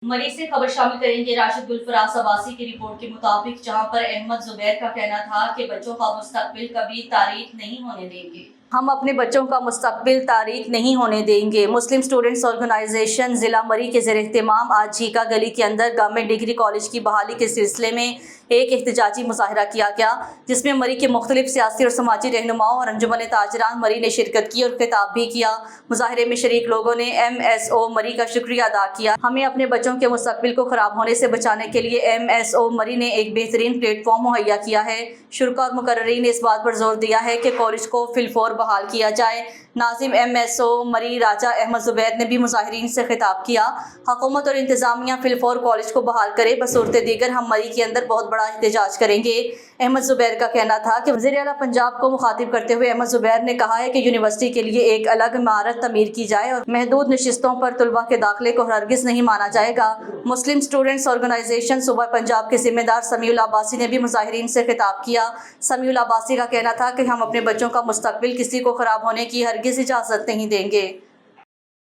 मरीज से खबर शामिल करेंगे। राशिद गुलफराज अब्बासी की रिपोर्ट के मुताबिक, जहां पर अहमद जुबैर का कहना था कि बच्चों का मुस्तकबिल कभी तारीख नहीं होने देंगे। हम अपने बच्चों का मुस्तकबिल तारीख नहीं होने देंगे। मुस्लिम स्टूडेंट्स ऑर्गेनाइजेशन जिला मरी के ज़ेर एहतमाम आज झीका गली के अंदर गवर्नमेंट डिग्री कॉलेज की बहाली के सिलसिले में एक एहतजाजी मुजाहरा किया गया, जिसमें मरी के मुख्तलिफ सियासी और समाजी रहनुमाओं और अंजुमन ताजरान मरी ने शिरकत की और खिताब भी किया। मुजाहरे में शरीक लोगों ने MSO मरी का शुक्रिया अदा किया। हमें अपने बच्चों के मुस्तकबिल को ख़राब होने से बचाने के लिए MSO मरी ने एक बेहतरीन प्लेटफॉर्म मुहैया किया है। शुरा और मुकर्ररीन ने इस बात पर जोर दिया है कि कॉलेज को फिलफोर बहाल किया जाए। नाजिम MSO मरी राजा अहमद जुबैर ने भी मुजाहिरीन से खिताब किया, हुकूमत और इंतजामिया फिलफोर कॉलेज को बहाल करे, बसूरत दीगर हम मरी के अंदर बहुत बड़ा एहतजाज करेंगे। अहमद जुबैर का कहना था कि वज़ीर आला पंजाब को मुखातिब करते हुए अहमद जुबैर ने कहा है कि यूनिवर्सिटी के लिए एक अलग इमारत तमीर की जाए और महदूद नशिस्तों पर तुलबा के दाखिले को हरगिज़ नहीं माना जाएगा। मुस्लिम स्टूडेंट्स ऑर्गेनाइजेशन सूबा पंजाब के जिम्मेदार समीउल अब्बासी ने भी मुजाहिरीन से खिताब किया। समीउल अब्बासी का कहना था कि हम अपने बच्चों का मुस्तकबिल किसी को ख़राब होने की हरगिज़ इजाज़त नहीं देंगे।